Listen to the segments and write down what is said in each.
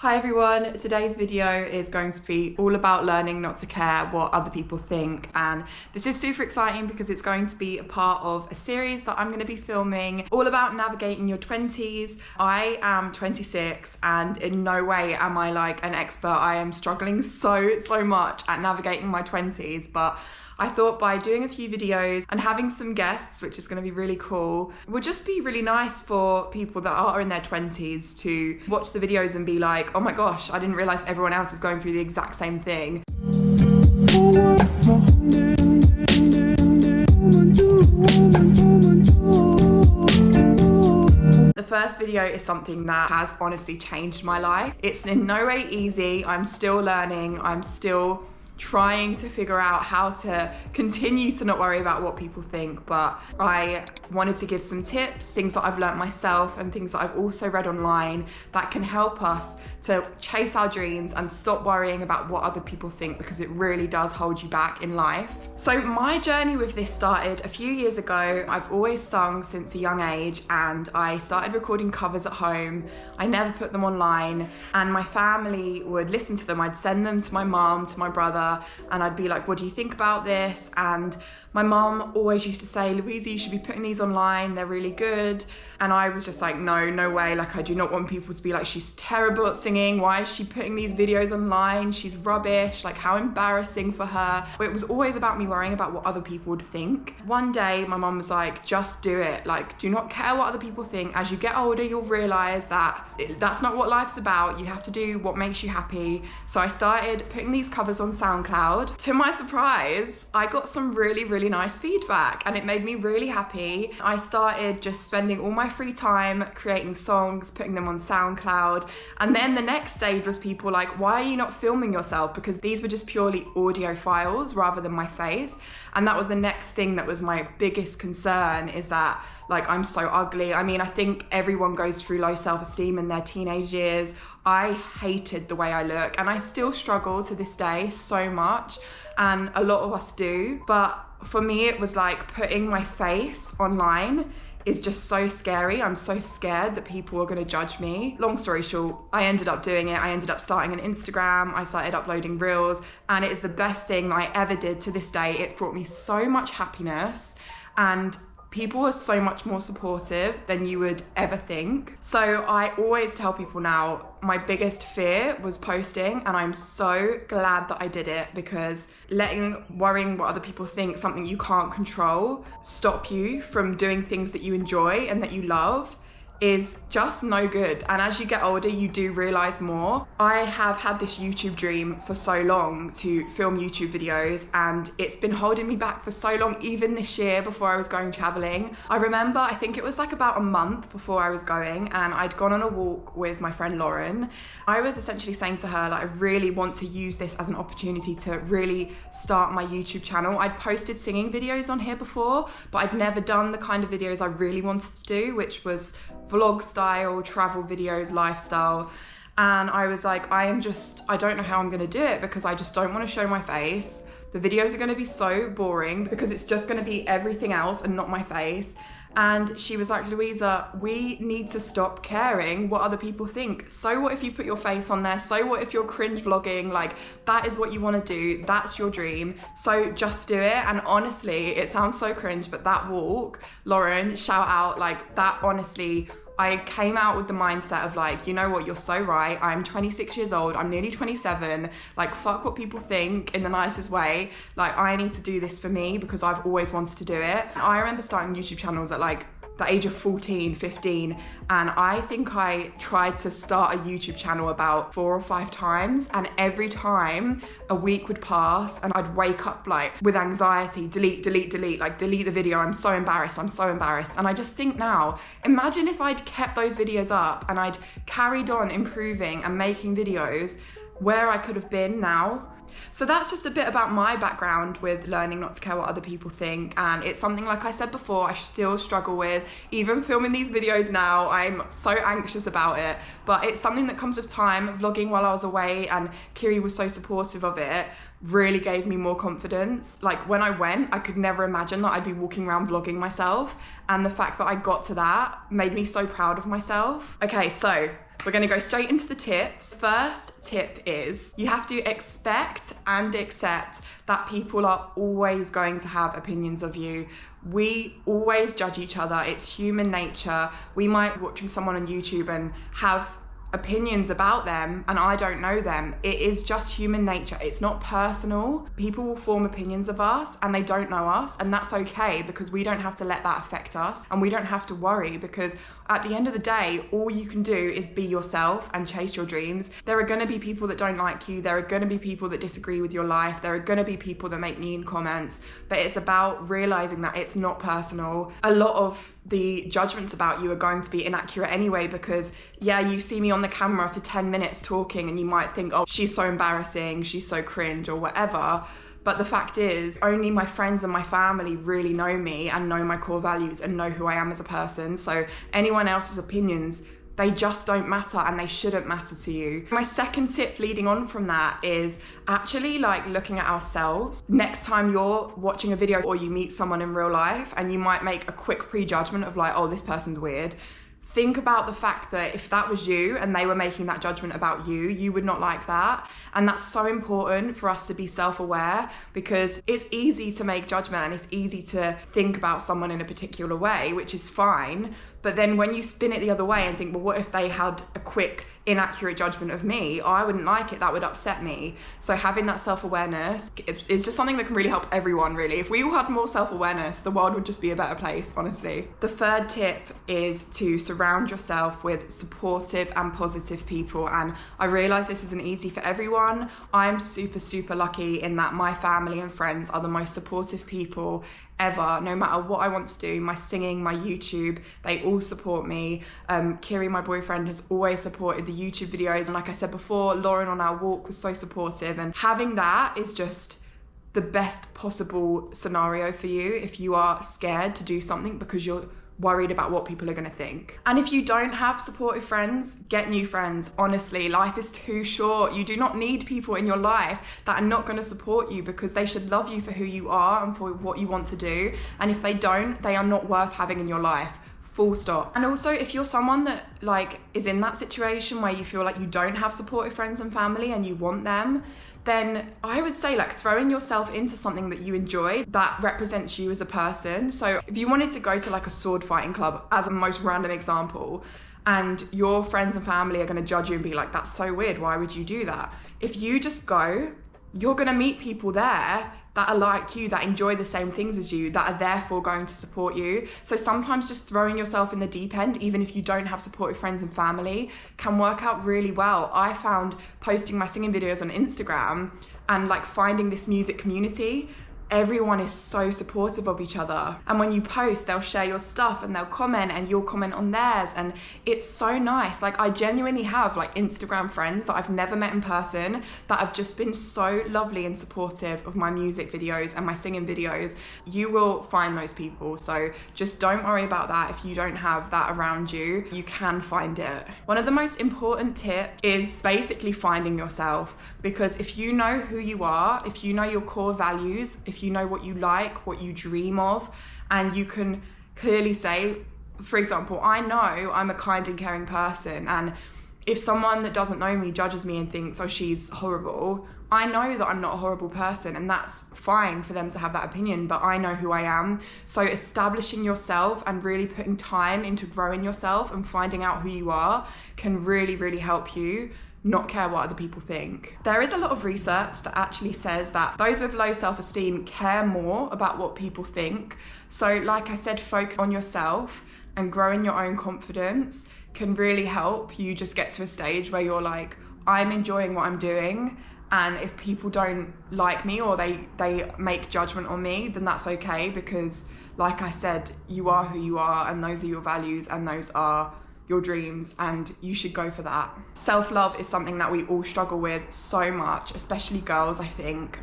Hi everyone, today's video is going to be all about learning not to care what other people think, and this is super exciting because it's going to be a part of a series that I'm going to be filming all about navigating your 20s. I am 26 and in no way am I like an expert. I am struggling so much at navigating my 20s, but I thought by doing a few videos and having some guests, which is going to be really cool, would just be really nice for people that are in their 20s to watch the videos and be like, oh my gosh, I didn't realize everyone else is going through the exact same thing. The first video is something that has honestly changed my life. It's in no way easy. I'm still learning. I'm still trying to figure out how to continue to not worry about what people think, but I wanted to give some tips, things that I've learned myself and things that I've also read online that can help us to chase our dreams and stop worrying about what other people think, because it really does hold you back in life. So my journey with this started a few years ago. I've always sung since a young age and I started recording covers at home. I never put them online and my family would listen to them. I'd send them to my mom, to my brother, and I'd be like, what do you think about this? And my mom always used to say, Louisa, you should be putting these online, they're really good. And I was just like, no way, like I do not want people to be like, she's terrible at singing, why is she putting these videos online, she's rubbish, like how embarrassing for her. It was always about me worrying about what other people would think. One day my mom was like, just do it, like do not care what other people think. As you get older, you'll realize that that's not what life's about. You have to do what makes you happy. So I started putting these covers on SoundCloud. To my surprise, I got some really nice feedback and it made me really happy. I started just spending all my free time creating songs, putting them on SoundCloud. And then the next stage was people like, why are you not filming yourself? Because these were just purely audio files rather than my face. And that was the next thing that was my biggest concern, is that like I'm so ugly. I mean, I think everyone goes through low self-esteem in their teenage years. I hated the way I look and I still struggle to this day so much, and a lot of us do. But for me, it was like putting my face online is just so scary. I'm so scared that people are gonna judge me. Long story short, I ended up doing it. I ended up starting an Instagram. I started uploading reels and it is the best thing that I ever did to this day. It's brought me so much happiness and people are so much more supportive than you would ever think. So I always tell people now, my biggest fear was posting, and I'm so glad that I did it, because worrying what other people think, something you can't control, stop you from doing things that you enjoy and that you love, is just no good. And as you get older, you do realize more. I have had this YouTube dream for so long to film YouTube videos, and it's been holding me back for so long, even this year before I was going traveling. I remember, I think it was like about a month before I was going, and I'd gone on a walk with my friend Lauren. I was essentially saying to her, like, I really want to use this as an opportunity to really start my YouTube channel. I'd posted singing videos on here before, but I'd never done the kind of videos I really wanted to do, which was vlog style, travel videos, lifestyle. And I was like, I don't know how I'm gonna do it, because I just don't want to show my face. The videos are gonna be so boring because it's just gonna be everything else and not my face. And she was like, Louisa, we need to stop caring what other people think. So what if you put your face on there? So what if you're cringe vlogging? Like, that is what you want to do. That's your dream. So just do it. And honestly, it sounds so cringe, but that walk, Lauren, shout out, like that, honestly, I came out with the mindset of like, you know what, you're so right. I'm 26 years old, I'm nearly 27. Like, fuck what people think, in the nicest way. Like, I need to do this for me because I've always wanted to do it. I remember starting YouTube channels at like the age of 14, 15, and I think I tried to start a YouTube channel about 4 or 5 times, and every time a week would pass and I'd wake up like with anxiety, delete, like delete the video, I'm so embarrassed. And I just think now, imagine if I'd kept those videos up and I'd carried on improving and making videos, where I could have been now. So that's just a bit about my background with learning not to care what other people think, and it's something, like I said before, I still struggle with. Even filming these videos now, I'm so anxious about it, but it's something that comes with time. Vlogging while I was away, and Kiri was so supportive of it, really gave me more confidence. Like, when I went, I could never imagine that I'd be walking around vlogging myself, and the fact that I got to that made me so proud of myself. Okay, so We're gonna go straight into the tips. First tip is you have to expect and accept that people are always going to have opinions of you. We always judge each other. It's human nature. We might be watching someone on YouTube and have opinions about them and I don't know them. It is just human nature. It's not personal. People will form opinions of us and they don't know us, and that's okay, because we don't have to let that affect us, and we don't have to worry, because at the end of the day, all you can do is be yourself and chase your dreams. There are going to be people that don't like you. There are going to be people that disagree with your life. There are going to be people that make mean comments, but it's about realizing that it's not personal. A lot of the judgments about you are going to be inaccurate anyway, because yeah, you see me on the camera for 10 minutes talking and you might think, oh, she's so embarrassing, she's so cringe or whatever. But the fact is, only my friends and my family really know me and know my core values and know who I am as a person. So anyone else's opinions, they just don't matter, and they shouldn't matter to you. My second tip leading on from that is actually like looking at ourselves. Next time you're watching a video or you meet someone in real life and you might make a quick prejudgment of like, oh, this person's weird. Think about the fact that if that was you and they were making that judgment about you, you would not like that. And that's so important for us to be self-aware, because it's easy to make judgment and it's easy to think about someone in a particular way, which is fine. But then when you spin it the other way and think, well, what if they had a quick, inaccurate judgment of me? I wouldn't like it, that would upset me. So having that self-awareness is just something that can really help everyone, really. If we all had more self-awareness, the world would just be a better place, honestly. The third tip is to surround yourself with supportive and positive people. And I realize this isn't easy for everyone. I'm super, super lucky in that my family and friends are the most supportive people ever. No matter what I want to do, my singing, my YouTube, they all support me. Kiri, my boyfriend, has always supported the YouTube videos, and like I said before, Lauren on our walk was so supportive, and having that is just the best possible scenario for you if you are scared to do something because you're worried about what people are going to think. And if you don't have supportive friends, get new friends. Honestly, life is too short. You do not need people in your life that are not going to support you, because they should love you for who you are and for what you want to do. And if they don't, they are not worth having in your life. Full stop. And also, if you're someone that like is in that situation where you feel like you don't have supportive friends and family and you want them, then I would say like throwing yourself into something that you enjoy that represents you as a person. So if you wanted to go to like a sword fighting club, as a most random example, and your friends and family are going to judge you and be like, that's so weird, why would you do that? If you just go, you're going to meet people there that are like you, that enjoy the same things as you, that are therefore going to support you. So sometimes just throwing yourself in the deep end, even if you don't have supportive friends and family, can work out really well. I found posting my singing videos on Instagram and like finding this music community, everyone is so supportive of each other. And when you post, they'll share your stuff and they'll comment and you'll comment on theirs. And it's so nice. Like I genuinely have like Instagram friends that I've never met in person that have just been so lovely and supportive of my music videos and my singing videos. You will find those people. So just don't worry about that. If you don't have that around you, you can find it. One of the most important tips is basically finding yourself, because if you know who you are, if you know your core values, if you know what you like, what you dream of, and you can clearly say, for example, I know I'm a kind and caring person, and if someone that doesn't know me judges me and thinks, oh, she's horrible, I know that I'm not a horrible person, and that's fine for them to have that opinion, but I know who I am. So establishing yourself and really putting time into growing yourself and finding out who you are can really, really help you not care what other people think. There is a lot of research that actually says that those with low self-esteem care more about what people think. So like I said, focus on yourself and growing your own confidence can really help you just get to a stage where you're like, I'm enjoying what I'm doing, and if people don't like me or they make judgment on me, then that's okay, because like I said, you are who you are, and those are your values, and those are your dreams, and you should go for that. Self-love is something that we all struggle with so much, especially girls, I think.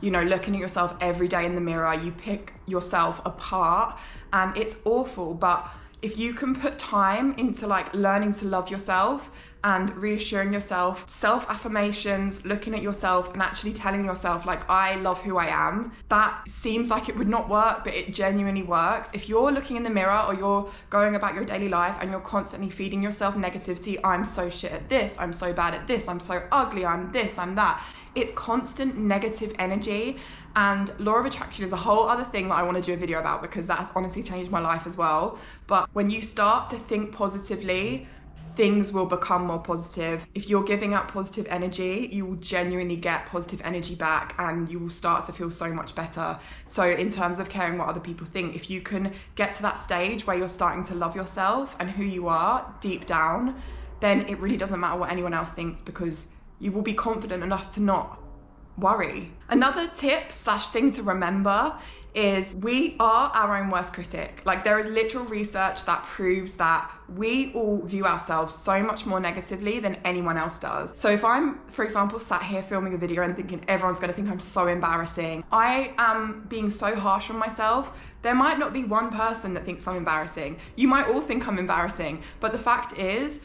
You know, looking at yourself every day in the mirror, you pick yourself apart and it's awful. But if you can put time into like learning to love yourself and reassuring yourself, self-affirmations, looking at yourself and actually telling yourself, like, I love who I am. That seems like it would not work, but it genuinely works. If you're looking in the mirror or you're going about your daily life and you're constantly feeding yourself negativity, I'm so shit at this, I'm so bad at this, I'm so ugly, I'm this, I'm that. It's constant negative energy. And law of attraction is a whole other thing that I want to do a video about, because that has honestly changed my life as well. But when you start to think positively, things will become more positive. If you're giving out positive energy, you will genuinely get positive energy back, and you will start to feel so much better. So in terms of caring what other people think, if you can get to that stage where you're starting to love yourself and who you are deep down, then it really doesn't matter what anyone else thinks, because you will be confident enough to not worry. Another tip / thing to remember is we are our own worst critic. Like, there is literal research that proves that we all view ourselves so much more negatively than anyone else does. So if I'm, for example, sat here filming a video and thinking everyone's gonna think I'm so embarrassing, I am being so harsh on myself. There might not be one person that thinks I'm embarrassing. You might all think I'm embarrassing, but the fact is,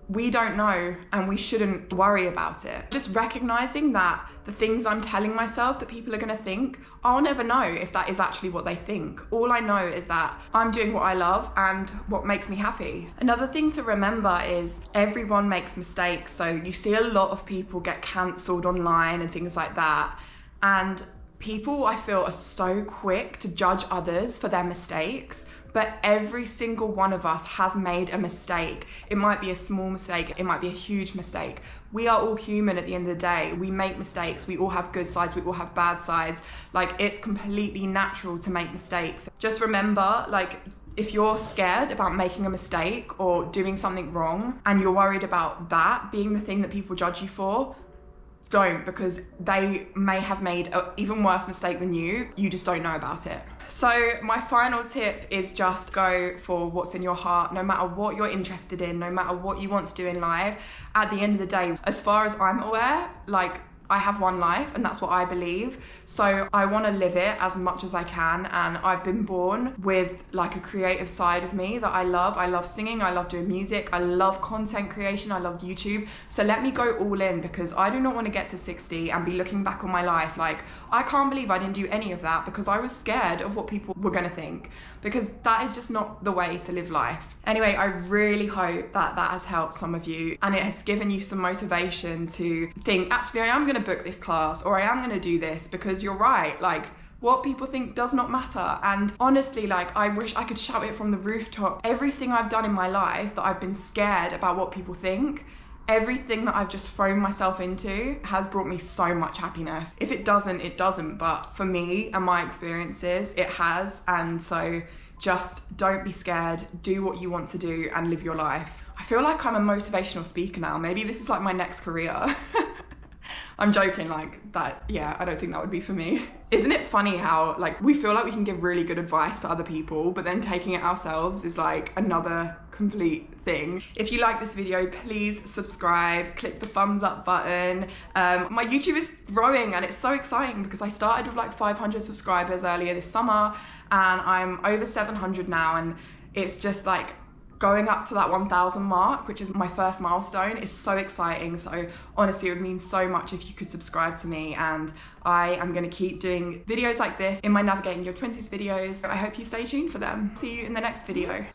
we don't know, and we shouldn't worry about it. Just recognizing that the things I'm telling myself that people are gonna think, I'll never know if that is actually what they think. All I know is that I'm doing what I love and what makes me happy. Another thing to remember is everyone makes mistakes. So you see a lot of people get cancelled online and things like that. And people, I feel, are so quick to judge others for their mistakes. But every single one of us has made a mistake. It might be a small mistake, it might be a huge mistake. We are all human at the end of the day. We make mistakes, we all have good sides, we all have bad sides. Like, it's completely natural to make mistakes. Just remember, like, if you're scared about making a mistake or doing something wrong, and you're worried about that being the thing that people judge you for, don't, because they may have made an even worse mistake than you just don't know about it. So my final tip is just go for what's in your heart, no matter what you're interested in, no matter what you want to do in life. At the end of the day, as far as I'm aware, like, I have one life, and that's what I believe. So I want to live it as much as I can, and I've been born with like a creative side of me that I love. I love singing, I love doing music, I love content creation, I love YouTube. So let me go all in, because I do not want to get to 60 and be looking back on my life like, I can't believe I didn't do any of that because I was scared of what people were going to think, because that is just not the way to live life. Anyway, I really hope that that has helped some of you, and it has given you some motivation to think, actually, I am going to book this class, or I am going to do this, because you're right, like, what people think does not matter. And honestly, like, I wish I could shout it from the rooftop. Everything I've done in my life that I've been scared about what people think, everything that I've just thrown myself into has brought me so much happiness. If it doesn't, it doesn't, but for me and my experiences, it has. And so just don't be scared, do what you want to do and live your life. I feel like I'm a motivational speaker now. Maybe this is like my next career. I'm joking, like, that, yeah, I don't think that would be for me. Isn't it funny how, like, we feel like we can give really good advice to other people, but then taking it ourselves is like another complete thing. If you like this video, please subscribe, click the thumbs up button. My YouTube is growing, and it's so exciting because I started with like 500 subscribers earlier this summer, and I'm over 700 now, and it's just like, going up to that 1,000 mark, which is my first milestone, is so exciting. So honestly, it would mean so much if you could subscribe to me, and I am gonna keep doing videos like this in my Navigating Your 20s videos. I hope you stay tuned for them. See you in the next video.